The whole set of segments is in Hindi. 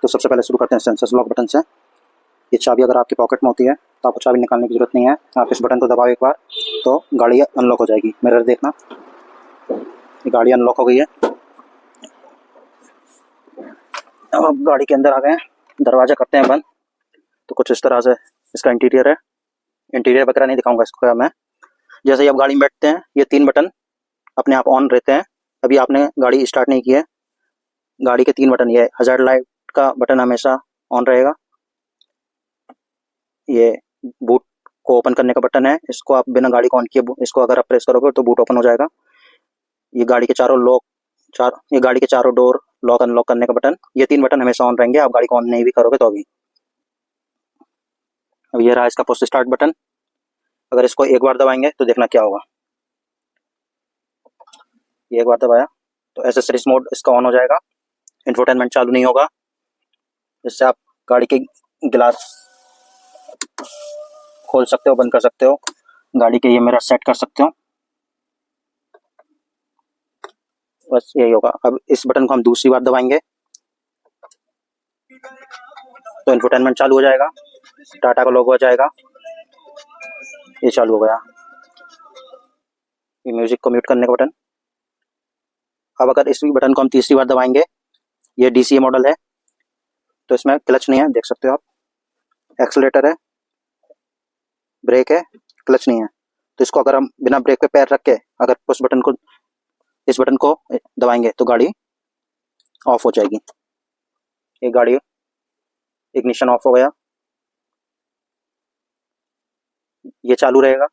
तो सबसे पहले शुरू करते हैं सेंसर्स लॉक बटन से। ये चाबी अगर आपकी पॉकेट में होती है तो आपको चाबी निकालने की जरूरत नहीं है। आप इस बटन को दबाओ एक बार तो गाड़ी अनलॉक हो जाएगी। मिरर देखना, ये गाड़ी अनलॉक हो गई है। अब गाड़ी के अंदर आ गए हैं, दरवाजा करते हैं बंद। तो कुछ इस तरह से इसका इंटीरियर है। इंटीरियर वगैरह नहीं दिखाऊंगा इसको मैं। जैसे ही आप गाड़ी में बैठते हैं ये 3 बटन अपने आप ऑन रहते हैं। अभी आपने गाड़ी स्टार्ट नहीं की है, गाड़ी के 3 बटन, ये हजार्ड लाइट का बटन हमेशा ऑन रहेगा। ये बूट को ओपन करने का बटन है, इसको आप बिना गाड़ी को ऑन किए इसको अगर आप प्रेस करोगे तो बूट ओपन हो जाएगा। ये गाड़ी के चारों डोर लॉक अनलॉक करने का बटन, ये 3 बटन हमेशा ऑन रहेंगे, आप गाड़ी को ऑन नहीं भी करोगे तो भी। अब ये रहा इसका पुश स्टार्ट बटन। अगर इसको एक बार दबाएंगे तो देखना क्या होगा। ये एक बार दबाया तो एसेसरीज मोड इसका ऑन हो जाएगा। इंफोटेनमेंट चालू नहीं होगा, जिससे आप गाड़ी के गिलास खोल सकते हो, बंद कर सकते हो, गाड़ी के ये मिरर सेट कर सकते हो। बस यही होगा। अब इस बटन को हम दूसरी बार दबाएंगे तो इंफोटेनमेंट चालू हो जाएगा, टाटा का लोगो आ जाएगा, ये चालू हो गया। ये म्यूजिक को म्यूट करने का बटन। अब अगर इस बटन को हम तीसरी बार दबाएंगे, ये डीसीए मॉडल है तो इसमें क्लच नहीं है, देख सकते हो आप। एक्सीलरेटर है, ब्रेक है, क्लच नहीं है। तो इसको अगर हम बिना ब्रेक पे पैर रख के अगर इस बटन को दबाएंगे तो गाड़ी ऑफ हो जाएगी। ये गाड़ी इग्निशन ऑफ हो गया, ये चालू रहेगा।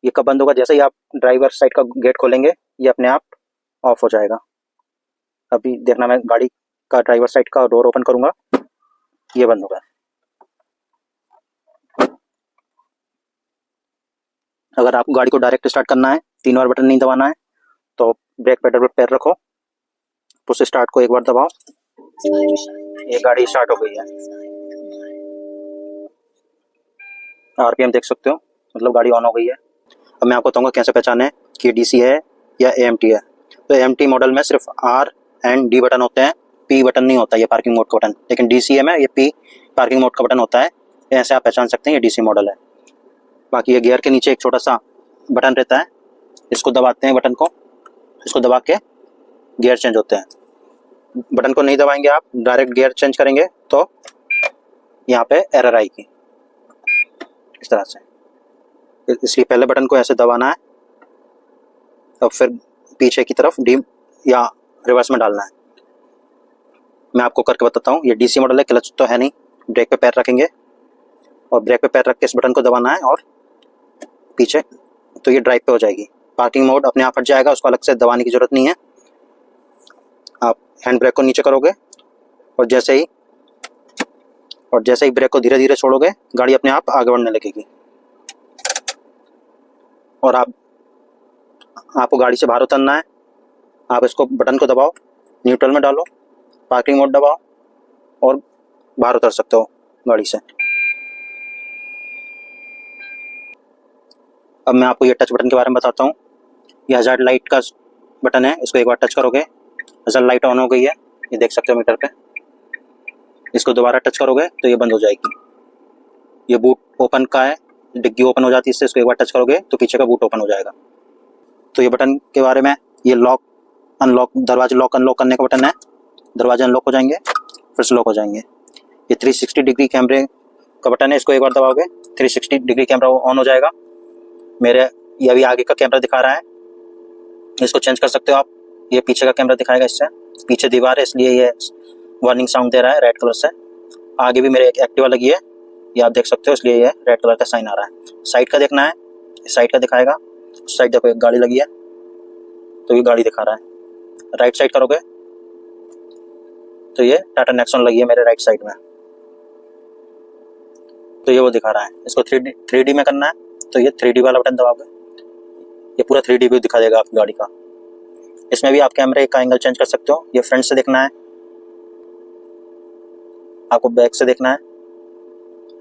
ये कब बंद होगा? जैसे ही आप ड्राइवर साइड का गेट खोलेंगे ये अपने आप ऑफ हो जाएगा। अभी देखना, मैं गाड़ी का ड्राइवर साइड का डोर ओपन करूंगा, ये बंद होगा। अगर आपको गाड़ी को डायरेक्ट स्टार्ट करना है, 3 बार बटन नहीं दबाना है, तो ब्रेक पेडल पर पैर रखो, पुश स्टार्ट को एक बार दबाओ, ये गाड़ी स्टार्ट हो गई है। आरपीएम देख सकते हो, मतलब गाड़ी ऑन हो गई है। अब मैं आपको बताऊंगा कैसे पहचाने कि डीसी है या एएमटी है। तो एएमटी मॉडल में सिर्फ आर एंड डी बटन होते हैं, पी बटन नहीं होता, ये पार्किंग मोड का बटन। लेकिन डीसीए में ये पी पार्किंग मोड का बटन होता है। ऐसे आप पहचान सकते हैं ये डीसी मॉडल है। बाकी ये गियर के नीचे एक छोटा सा बटन रहता है, इसको दबाते हैं बटन को, इसको दबा के गियर चेंज होते हैं। बटन को नहीं दबाएंगे आप, डायरेक्ट गियर चेंज करेंगे तो यहाँ पे एरर आएगी इस तरह से। इसलिए पहले बटन को ऐसे दबाना है, और फिर पीछे की तरफ डी या रिवर्स में डालना है। मैं आपको करके बताता हूँ। ये डीसी मॉडल है, क्लच तो है नहीं, ब्रेक पे पैर रखेंगे और ब्रेक पे पैर रख के इस बटन को दबाना है और पीछे, तो ये ड्राइव पे हो जाएगी। पार्किंग मोड अपने आप हट जाएगा, उसको अलग से दबाने की जरूरत नहीं है। आप हैंड ब्रेक को नीचे करोगे और जैसे ही ब्रेक को धीरे धीरे छोड़ोगे, गाड़ी अपने आप आगे बढ़ने लगेगी। और आपको गाड़ी से बाहर उतरना है, आप इसको बटन को दबाओ, न्यूट्रल में डालो, पार्किंग मोड दबाओ और बाहर उतर सकते हो गाड़ी से। अब मैं आपको ये टच बटन के बारे में बताता हूँ। ये हजार्ड लाइट का बटन है, इसको एक बार टच करोगे, हजार्ड लाइट ऑन हो गई है, ये देख सकते हो मीटर पे। इसको दोबारा टच करोगे तो ये बंद हो जाएगी। ये बूट ओपन का है, डिग्गी ओपन हो जाती है इससे। इसको एक बार टच करोगे तो पीछे का बूट ओपन हो जाएगा। तो ये बटन के बारे में, ये लॉक अनलॉक, दरवाजा लॉक अनलॉक करने का बटन है। दरवाजे अनलॉक हो जाएंगे, फिर से लॉक हो जाएंगे। ये 360 डिग्री कैमरे का बटन है, इसको एक बार दबाओगे 360 डिग्री कैमरा ऑन हो जाएगा। मेरे ये अभी आगे का कैमरा दिखा रहा है, इसको चेंज कर सकते हो आप। ये पीछे का कैमरा दिखाएगा, इससे पीछे दीवार है इसलिए ये वार्निंग साउंड दे रहा है रेड कलर से। आगे भी मेरे एक एक्टिवा लगी है, ये आप देख सकते हो, इसलिए ये रेड कलर का साइन आ रहा है। साइड का देखना है, साइड का दिखाएगा। उस साइड देखो एक गाड़ी लगी है तो ये गाड़ी दिखा रहा है। राइट साइड करोगे तो ये टाटा नेक्सॉन लगी है मेरे राइट साइड में, तो ये वो दिखा रहा है। इसको 3D में करना है तो ये 3D वाला बटन दबाओगे, ये पूरा 3D व्यू दिखा देगा आपकी गाड़ी का। इसमें भी आप कैमरे का एंगल चेंज कर सकते हो। ये फ्रंट से देखना है, आपको बैक से देखना है,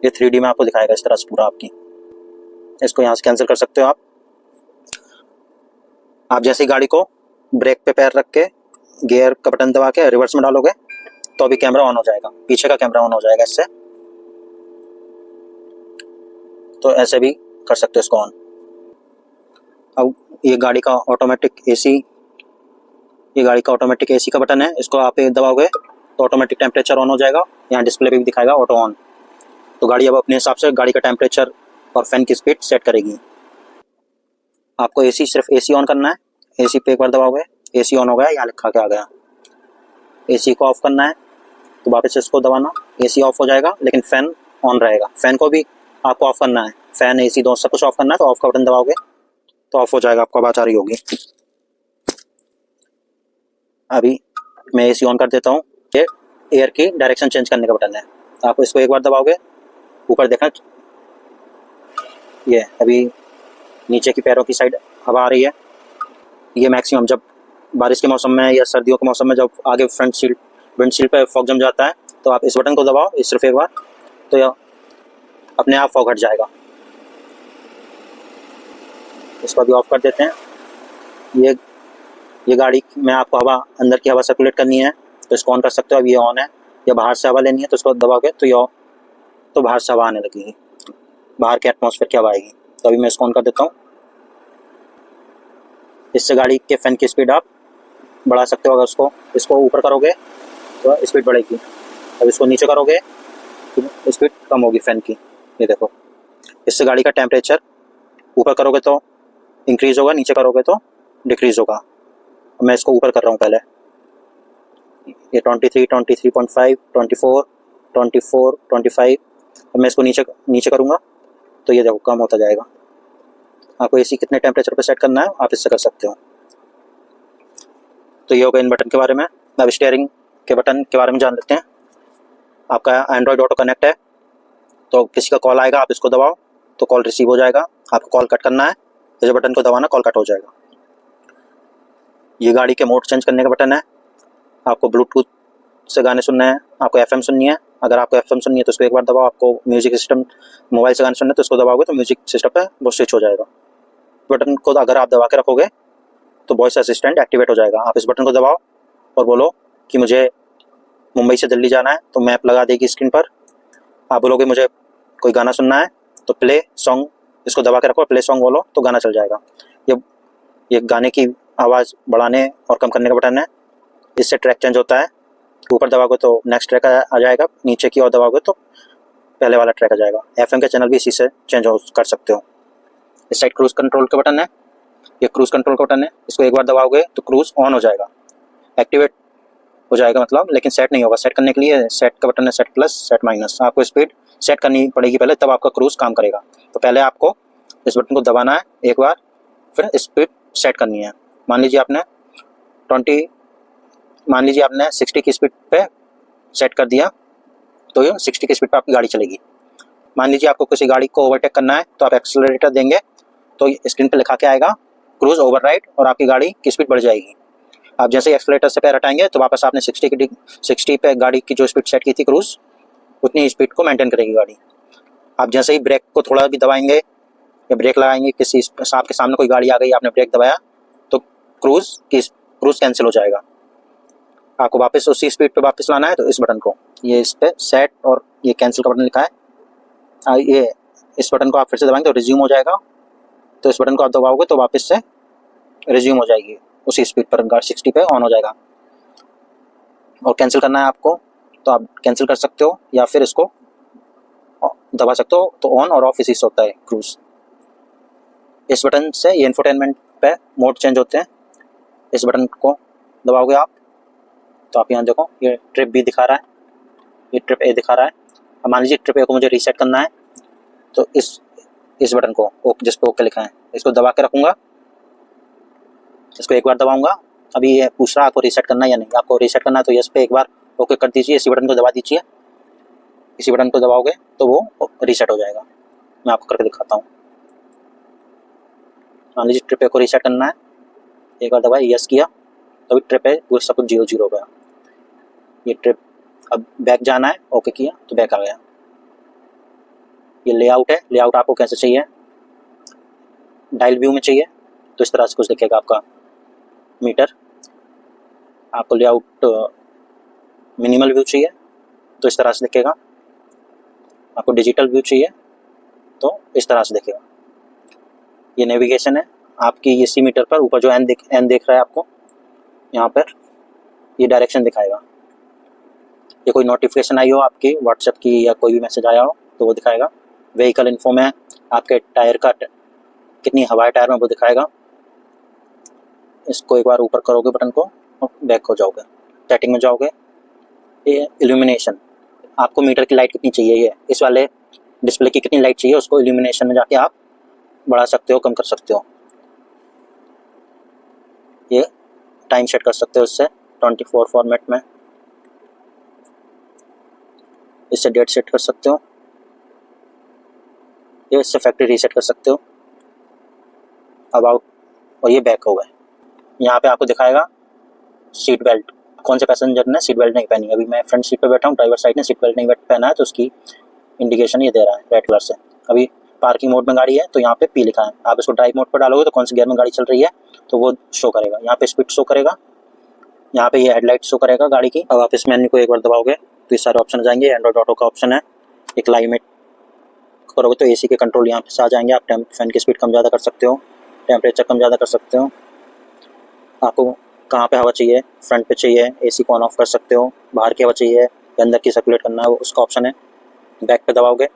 ये 3D में आपको दिखाएगा इस तरह से पूरा आपकी। इसको यहाँ से कैंसिल कर सकते हो आप जैसे ही गाड़ी को ब्रेक पे पैर रख के गियर का बटन दबा के रिवर्स में डालोगे तो अभी कैमरा ऑन हो जाएगा, पीछे का कैमरा ऑन हो जाएगा इससे। तो ऐसे भी कर सकते हो इसको ऑन। अब ये गाड़ी का ऑटोमेटिक एसी, ये गाड़ी का ऑटोमेटिक एसी का बटन है, इसको आप दबाओगे तो ऑटोमेटिक टेम्परेचर ऑन हो जाएगा। यहाँ डिस्प्ले पे भी दिखाएगा ऑटो ऑन। तो गाड़ी अब अपने हिसाब से गाड़ी का टेम्परेचर और फैन की स्पीड सेट करेगी। आपको एसी, सिर्फ एसी ऑन करना है। एसी पे एक बार दबाओगे, एसी ऑन हो गया, यहाँ लिखा के आ गया। एसी को ऑफ करना है तो वापस इसको दबाना, एसी ऑफ हो जाएगा लेकिन फैन ऑन रहेगा। फैन को भी आपको ऑफ करना है, फैन एसी दोनों सब कुछ ऑफ करना है। तो ऑफ का बटन दबाओगे तो ऑफ हो जाएगा, आपको आवाज आ रही होगी। अभी मैं एसी ऑन कर देता हूँ। ये एयर की डायरेक्शन चेंज करने का बटन है, आप इसको एक बार दबाओगे, ऊपर देखना, ये अभी नीचे की पैरों की साइड हवा आ रही है। ये मैक्सिमम जब बारिश के मौसम में या सर्दियों के मौसम में जब आगे फ्रंट सीट विंडशील्ड पे फॉग जम जाता है तो आप इस बटन को दबाओ, इस सिर्फ एक बार, तो यह अपने आप फॉग हट जाएगा। इसको अभी ऑफ कर देते हैं। ये गाड़ी में आपको हवा, अंदर की हवा सर्कुलेट करनी है तो इसको ऑन कर सकते हो। अब ये ऑन है। या बाहर से हवा लेनी है तो इसको दबाओगे तो ये तो बाहर से हवा आने लगेगी, बाहर के एटमॉस्फेयर की हवा आएगी। तो अभी मैं इसको ऑन कर देता हूँ। इससे गाड़ी के फैन की स्पीड आप बढ़ा सकते हो। अगर इसको ऊपर करोगे तो स्पीड बढ़ेगी, अब इसको नीचे करोगे तो स्पीड कम होगी फैन की। ये देखो, इससे गाड़ी का टेम्परेचर ऊपर करोगे तो इंक्रीज होगा, नीचे करोगे तो डिक्रीज होगा। मैं इसको ऊपर कर रहा हूँ पहले, ये 23, 23.5, 24, 24, 25। अब मैं इसको नीचे करूँगा तो ये देखो कम होता जाएगा। आपको एसी कितने टेम्परेचर पर सेट करना है आप इससे कर सकते हो। तो ये होगा इन बटन के बारे में। अब स्टीयरिंग के बटन के बारे में जान लेते हैं। आपका एंड्रॉयड ऑटो कनेक्ट है, तो किसी का कॉल आएगा, आप इसको दबाओ तो कॉल रिसीव हो जाएगा। आपको कॉल कट करना है तो ये बटन को दबाना, कॉल कट हो जाएगा। ये गाड़ी के मोड चेंज करने का बटन है। आपको ब्लूटूथ से गाने सुनने हैं, आपको एफएम सुननी है। अगर आपको एफएम सुननी है तो इसको एक बार दबाओ। आपको म्यूजिक सिस्टम, मोबाइल से गाने सुनने हैं तो इसको दबाओगे तो म्यूजिक सिस्टम पे वो स्विच हो जाएगा। बटन को अगर आप दबा के रखोगे तो वॉइस असिस्टेंट एक्टिवेट हो जाएगा। आप इस बटन को दबाओ और बोलो कि मुझे मुंबई से दिल्ली जाना है तो मैप लगा देगी स्क्रीन पर। आप बोलोगे मुझे कोई गाना सुनना है तो प्ले सॉन्ग, इसको दबा के रखो, प्ले सॉन्ग बोलो तो गाना चल जाएगा। ये गाने की आवाज़ बढ़ाने और कम करने का बटन है। इससे ट्रैक चेंज होता है। ऊपर दबाओगे तो नेक्स्ट ट्रैक आ जाएगा, नीचे की ओर दबाओगे तो पहले वाला ट्रैक आ जाएगा। एफएम के चैनल भी इसी से चेंज कर सकते हो। इस साइड क्रूज कंट्रोल का बटन है, ये क्रूज कंट्रोल का बटन है। इसको एक बार दबाओगे तो क्रूज ऑन हो जाएगा, एक्टिवेट हो जाएगा मतलब, लेकिन सेट नहीं होगा। सेट करने के लिए सेट का बटन है, सेट प्लस, सेट माइनस। आपको स्पीड सेट करनी पड़ेगी पहले, तब आपका क्रूज काम करेगा। तो पहले आपको इस बटन को दबाना है एक बार, फिर स्पीड सेट करनी है। मान लीजिए आपने 60 की स्पीड पे सेट कर दिया तो ये 60 की स्पीड पे आपकी गाड़ी चलेगी। मान लीजिए आपको किसी गाड़ी को ओवरटेक करना है तो आप एक्सेलरेटर देंगे तो स्क्रीन पे लिखा के आएगा क्रूज ओवरराइड, और आपकी गाड़ी की स्पीड बढ़ जाएगी। आप जैसे ही एक्सेलरेटर से पैर हटाएंगे तो वापस आपने 60 पे गाड़ी की जो स्पीड सेट की थी क्रूज, उतनी स्पीड को मेंटेन करेगी गाड़ी। आप जैसे ही ब्रेक को थोड़ा भी दबाएंगे या ब्रेक लगाएंगे, किसी आपके सामने कोई गाड़ी आ गई, आपने ब्रेक दबाया तो क्रूज कैंसिल हो जाएगा। आपको वापस उसी स्पीड पे वापस लाना है तो इस बटन को, ये इस पे सेट और ये कैंसिल का बटन लिखा है, ये इस बटन को आप फिर से दबाएंगे तो रिज्यूम हो जाएगा। तो इस बटन को आप दबाओगे तो वापस से रिज्यूम हो जाएगी, उसी स्पीड पर गाड़ी 60 पे ऑन हो जाएगा। और कैंसिल करना है आपको तो आप कैंसिल कर सकते हो या फिर इसको दबा सकते हो। तो ऑन और ऑफ इसी से होता है क्रूज। इस बटन से ये इंफोटेनमेंट पे मोड चेंज होते हैं। इस बटन को दबाओगे आप तो आप यहाँ देखो ये ट्रिप बी दिखा रहा है, ये ट्रिप ए दिखा रहा है। अब मान लीजिए ट्रिप ए को मुझे रीसेट करना है तो इस बटन को जिस पे ओके लिखा है इसको दबा के रखूँगा, इसको एक बार दबाऊंगा। अभी ये पूछ रहा है आपको रीसेट करना है या नहीं। आपको रीसेट करना है तो यस पे एक बार ओके कर दीजिए, इसी बटन को दबा दीजिए। इसी बटन को दबाओगे तो वो रीसेट हो जाएगा। मैं आपको करके दिखाता हूँ। मान लीजिए ट्रिप ए को रीसेट करना है, एक बार दबाया, यस किया, तो अभी ट्रिप ए वो सब कुछ 0 0 हो गया। ये ट्रिप अब बैक जाना है, ओके किया तो बैक आ गया। ये लेआउट है, लेआउट आपको कैसे चाहिए, डायल व्यू में चाहिए तो इस तरह से कुछ दिखेगा आपका मीटर। आपको लेआउट मिनिमल व्यू चाहिए तो इस तरह से दिखेगा, आपको डिजिटल व्यू चाहिए तो इस तरह से दिखेगा। ये नेविगेशन है आपकी इसी मीटर पर ऊपर जो एन देख रहा है आपको यहाँ पर, ये डायरेक्शन दिखाएगा। ये कोई नोटिफिकेशन आई हो आपकी व्हाट्सएप की या कोई भी मैसेज आया हो तो वो दिखाएगा। व्हीकल इन्फो में आपके टायर का कितनी हवा है टायर में वो दिखाएगा। इसको एक बार ऊपर करोगे बटन को और बैक हो जाओगे, सेटिंग में जाओगे। ये इल्यूमिनेशन, आपको मीटर की लाइट कितनी चाहिए, ये इस वाले डिस्प्ले की कितनी लाइट चाहिए उसको इल्यूमिनेशन में जाके आप बढ़ा सकते हो, कम कर सकते हो। ये टाइम सेट कर सकते हो इससे 24 फॉर्मेट में, इससे डेट सेट कर सकते हो, ये इससे फैक्ट्री रीसेट कर सकते हो, अबाउट, और ये बैक हो गए। यहाँ पे आपको दिखाएगा सीट बेल्ट, कौन से पैसेंजर ने सीट बेल्ट नहीं पहनी। अभी मैं फ्रंट सीट पे बैठा हूँ, ड्राइवर साइड ने सीट बेल्ट नहीं पहना है तो उसकी इंडिकेशन ये दे रहा है रेड कलर से। अभी पार्किंग मोड में गाड़ी है तो यहाँ पे पी लिखा है, आप इसको ड्राइव मोड पर डालोगे तो कौन से गियर में गाड़ी चल रही है तो वो शो करेगा। यहाँ पे स्पीड शो करेगा, यहाँ पे ये हेडलाइट शो करेगा गाड़ी की। अब आप इस मेन्यू को एक बार दबाओगे तो ये सारे ऑप्शन आ जाएंगे। एंड्रॉइड ऑटो का ऑप्शन है, एक क्लाइमेट करोगे तो एसी के कंट्रोल यहाँ पे आ जाएंगे। आप फैन की स्पीड कम ज़्यादा कर सकते हो, टेम्परेचर कम ज़्यादा कर सकते हो, आपको कहाँ पे हवा चाहिए, फ्रंट पे चाहिए एसी को ऑन ऑफ कर सकते हो, बाहर की हवा चाहिए या अंदर की सर्कुलेट करना है वो उसका ऑप्शन है। बैक पे दबाओगे,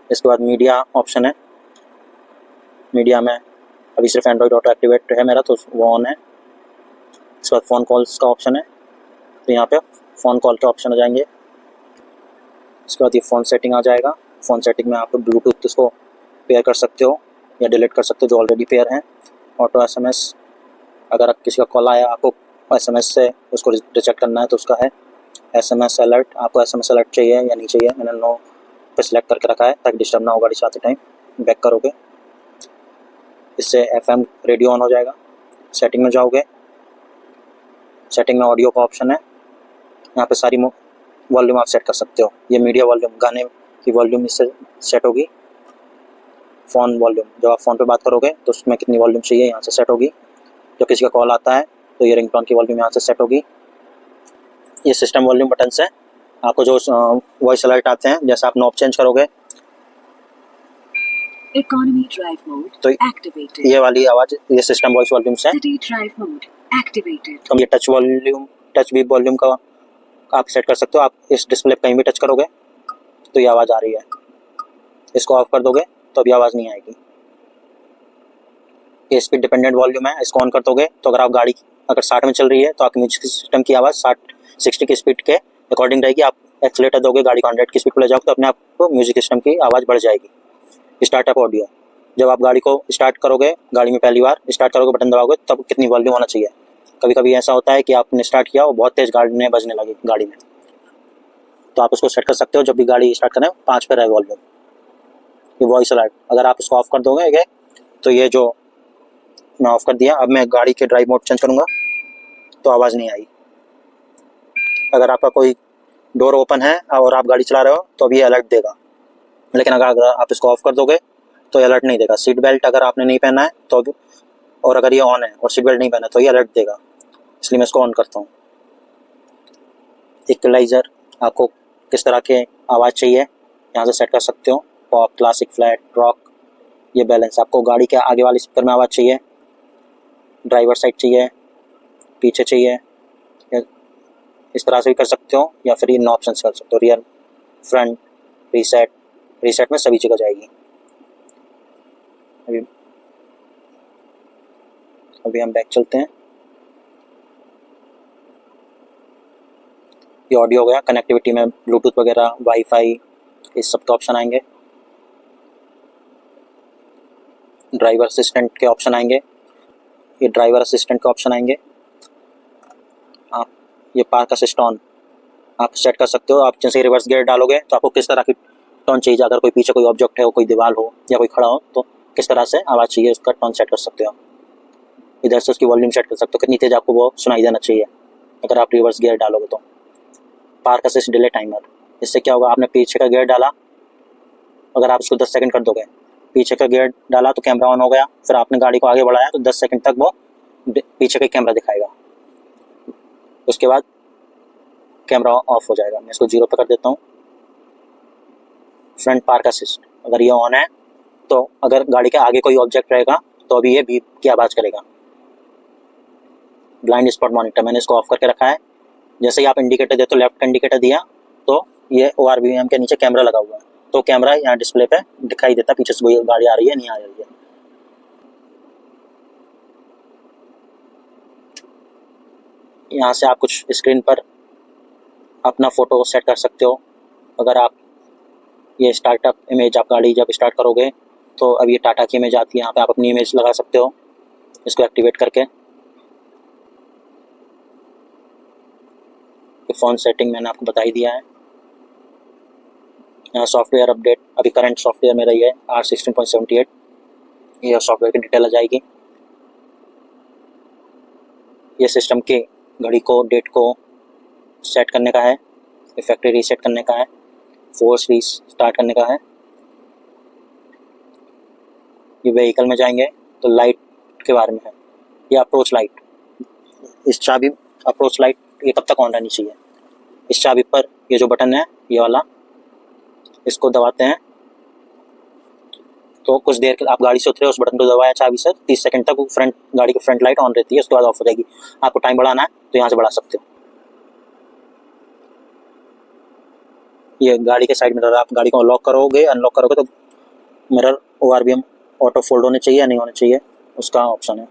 इसके बाद मीडिया ऑप्शन है। मीडिया में अभी सिर्फ एंड्रॉइड ऑटो एक्टिवेट है मेरा तो वो ऑन है। इसके बाद फ़ोन कॉल्स का ऑप्शन है तो यहाँ पे फ़ोन कॉल के ऑप्शन आ जाएंगे। इसके बाद ये फ़ोन सेटिंग आ जाएगा। फ़ोन सेटिंग में आप ब्लूटूथ इसको पेयर कर सकते हो या डिलीट कर सकते हो जो ऑलरेडी पेयर हैं। ऑटो एसएमएस, अगर किसी का कॉल आया आपको एसएमएस से उसको रिजेक्ट करना है तो उसका है। एसएमएस अलर्ट, आपको एसएमएस अलर्ट चाहिए या नहीं चाहिए, मैंने नो पे सिलेक्ट करके रखा है ताकि डिस्टर्ब ना हो गाड़ी चलाते टाइम। बैक करोगे, इससे एफएम रेडियो ऑन हो जाएगा। सेटिंग में जाओगे, सेटिंग में ऑडियो का ऑप्शन है, यहाँ पे सारी वॉल्यूम आप सेट कर सकते हो। ये मीडिया वॉल्यूम, गाने की वॉल्यूम इससे सेट होगी। फ़ोन वॉल्यूम, जब आप फ़ोन पे बात करोगे तो उसमें कितनी वॉल्यूम चाहिए यहाँ से सेट होगी। जब किसी का कॉल आता है तो ये रिंगटोन की वॉल्यूम यहाँ से सेट होगी। ये सिस्टम वॉल्यूम बटन से आपको जो वॉइस अलर्ट आते हैं, जैसे आप नॉब चेंज करोगे इकोनॉमी ड्राइव मोड तो एक्टिवेटेड, ये वाली आवाज़ ये सिस्टम वॉइस वॉल्यूम से। City drive mode activated. अब ये touch volume, touch beep volume का आप सेट कर सकते हो। आप इस डिस्प्ले कहीं भी टच करोगे तो ये आवाज़ आ रही है, इसको ऑफ कर दोगे तो अभी आवाज़ नहीं आएगी। ये स्पीड डिपेंडेंट वॉल्यूम है, इसको ऑन कर दोगे तो अगर आप गाड़ी अगर 60 में चल रही है तो आपकी म्यूजिक सिस्टम की आवाज़ 60 की स्पीड के अकॉर्डिंग रहेगी। आप एक्सीलेटर दोगे, गाड़ी को 100 की स्पीड पर ले जाओगे तो अपने आप को म्यूजिक सिस्टम की आवाज़ बढ़ जाएगी। स्टार्टअप ऑडियो, जब आप गाड़ी को स्टार्ट करोगे, गाड़ी में पहली बार स्टार्ट करोगे, बटन दबाओगे तब कितनी वॉल्यूम होना चाहिए। कभी कभी ऐसा होता है कि आपने स्टार्ट किया और बहुत तेज़ गाड़ी बजने लगी गाड़ी में, तो आप उसको सेट कर सकते हो जब भी गाड़ी स्टार्ट करें 5 पे रहे वॉल्यूम। ये वॉइस अलर्ट, अगर आप इसको ऑफ कर दोगे तो ये जो मैं ऑफ कर दिया, अब मैं गाड़ी के ड्राइव मोड चेंज करूँगा तो आवाज़ नहीं आई। अगर आपका कोई डोर ओपन है और आप गाड़ी चला रहे हो तो अभी ये अलर्ट देगा, लेकिन अगर आप इसको ऑफ कर दोगे तो ये अलर्ट नहीं देगा। सीट बेल्ट अगर आपने नहीं पहना है तो, और अगर ये ऑन है और सीट बेल्ट नहीं पहना तो ये अलर्ट देगा, इसलिए मैं इसको ऑन करता हूँ। इक्वलाइज़र, आपको किस तरह के आवाज़ चाहिए यहाँ से सेट कर सकते हो, पॉप, क्लासिक, फ्लैट, रॉक। ये बैलेंस, आपको गाड़ी के आगे वाले स्पीकर में आवाज़ चाहिए, ड्राइवर साइड चाहिए, पीछे चाहिए, इस तरह से भी कर सकते हो, या फिर ये नो ऑप्शन कर सकते हो। रियर, फ्रंट, रीसेट, रीसेट में सभी जगह जाएगी। अभी हम बैक चलते हैं। ये ऑडियो हो गया। कनेक्टिविटी में ब्लूटूथ वगैरह, वाईफाई, इस सब के ऑप्शन आएंगे। ड्राइवर असिस्टेंट के ऑप्शन आएंगे, ये ड्राइवर असिस्टेंट के ऑप्शन आएंगे। आप ये पार्क असिस्ट ऑन आप सेट कर सकते हो। आप जैसे रिवर्स गियर डालोगे तो आपको किस तरह की टोन चाहिए, अगर कोई पीछे कोई ऑब्जेक्ट है, कोई दीवार हो या कोई खड़ा हो तो किस तरह से आवाज़ चाहिए उसका टोन सेट कर सकते हो। इधर से उसकी वॉल्यूम सेट कर सकते हो, कितनी तेज़ आपको वो सुनाई देना चाहिए अगर आप रिवर्स गियर डालोगे तो। पार्क असिस्ट डिले टाइमर, इससे क्या होगा, आपने पीछे का गियर डाला, अगर आप इसको 10 सेकंड कर दोगे, पीछे का गियर डाला तो कैमरा ऑन हो गया, फिर आपने गाड़ी को आगे बढ़ाया तो 10 सेकंड तक वो पीछे का कैमरा दिखाएगा। उसके बाद कैमरा ऑफ हो जाएगा। मैं इसको 0 पे कर देता हूँ। फ्रंट पार्क असिस्ट, अगर ये ऑन है तो अगर गाड़ी के आगे कोई ऑब्जेक्ट रहेगा तो अभी ये बीप की आवाज़ करेगा। ब्लाइंड स्पॉट मॉनिटर, मैंने इसको ऑफ करके रखा है। जैसे ही आप इंडिकेटर देते हो, लेफ्ट का इंडिकेटर दिया तो ये ORVM के नीचे कैमरा लगा हुआ है, तो कैमरा यहाँ डिस्प्ले पे दिखाई देता है पीछे से कोई गाड़ी आ रही है नहीं आ रही है। यहाँ से आप कुछ स्क्रीन पर अपना फ़ोटो सेट कर सकते हो। अगर आप ये स्टार्टअप इमेज, आप गाड़ी जब स्टार्ट करोगे तो अब ये टाटा की इमेज आती है, यहाँ पे आप अपनी इमेज लगा सकते हो इसको एक्टिवेट करके। फ़ोन सेटिंग मैंने आपको बता ही दिया है। यहाँ सॉफ्टवेयर अपडेट, अभी करंट सॉफ्टवेयर मेरा ये है R16.78, ये सॉफ्टवेयर की डिटेल आ जाएगी। ये सिस्टम के घड़ी को, डेट को सेट करने का है, फैक्ट्री रीसेट करने का है, फोर्स रीस्टार्ट करने का है। ये व्हीकल में जाएंगे तो लाइट के बारे में है, ये अप्रोच लाइट। इस चाबी अप्रोच लाइट ये कब तक ऑन रहनी चाहिए, इस चाबी पर ये जो बटन है ये वाला, इसको दबाते हैं तो कुछ देर के आप गाड़ी से उतरे, उस बटन को दबाया चाबी से 30 सेकंड तक फ्रंट गाड़ी की फ्रंट लाइट ऑन रहती है, उसके बाद ऑफ हो जाएगी। आपको टाइम बढ़ाना है तो यहाँ से बढ़ा सकते हो। ये गाड़ी के साइड मिरर, आप गाड़ी को लॉक करोगे अनलॉक करोगे तो मिरर ORVM ऑटो फोल्ड होने चाहिए या नहीं होने चाहिए, उसका ऑप्शन है।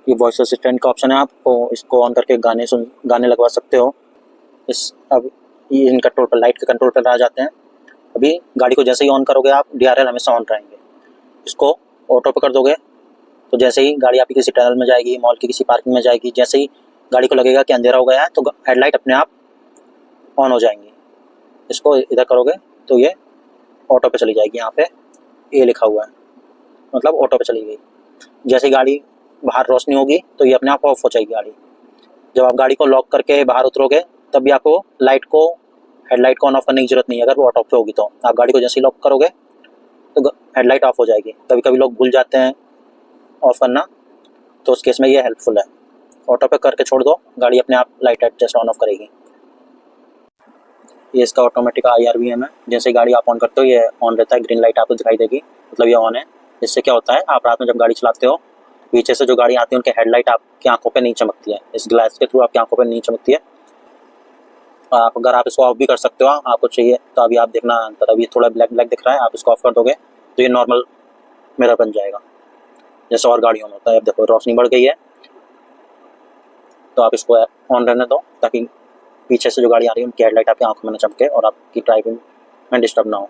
ये वॉइस असिस्टेंट का ऑप्शन है, आपको इसको ऑन करके गाने लगवा सकते हो। अब ये इन कंट्रोल पर, लाइट के कंट्रोल पर आ जाते हैं। अभी गाड़ी को जैसे ही ऑन करोगे आप, DRL हमेशा ऑन रहेंगे। इसको ऑटो पे कर दोगे तो जैसे ही गाड़ी आपकी किसी टनल में जाएगी, मॉल की किसी पार्किंग में जाएगी, जैसे ही गाड़ी को लगेगा कि अंधेरा हो गया है तो हेडलाइट अपने आप ऑन हो जाएंगी। इसको इधर करोगे तो ये ऑटो पे चली जाएगी, यहाँ पे ये लिखा हुआ है, मतलब ऑटो पे चली गई। जैसे ही गाड़ी बाहर रोशनी होगी तो ये अपने आप ऑफ हो जाएगी गाड़ी। जब आप गाड़ी को लॉक करके बाहर उतरोगे तब भी आपको लाइट को, हेडलाइट को ऑन ऑफ करने की जरूरत नहीं है। अगर वो ऑटो पे होगी तो आप गाड़ी को जैसे ही लॉक करोगे तो हेडलाइट ऑफ हो जाएगी। कभी कभी लोग भूल जाते हैं ऑफ करना, तो उस केस में ये हेल्पफुल है। ऑटो पे करके छोड़ दो, गाड़ी अपने आप लाइट एडजस्ट ऑन ऑफ करेगी। ये इसका ऑटोमेटिक IRVM है, जैसे ही गाड़ी आप ऑन करते हो ये ऑन रहता है, ग्रीन लाइट आपको दिखाई देगी, मतलब ये ऑन है। इससे क्या होता है, आप रात में जब गाड़ी चलाते हो पीछे से जो गाड़ी आती है उनके हेडलाइट आपकी आंखों पे नहीं चमकती है, इस ग्लास के थ्रू आपकी आंखों पे नहीं चमकती है। अगर आप इसको ऑफ भी कर सकते हो, आपको चाहिए तो अभी आप देखना अंतर, अभी थोड़ा ब्लैक ब्लैक दिख रहा है, आप इसको ऑफ कर दोगे तो ये नॉर्मल मिरर बन जाएगा जैसे और गाड़ियों में होता है। अब देखो रोशनी बढ़ गई है तो आप इसको ऑन रहने दो ताकि पीछे से जो गाड़ी आ रही है उनकी हेडलाइट आपकी आंखों में न चमके और आपकी ड्राइविंग में डिस्टर्ब ना हो।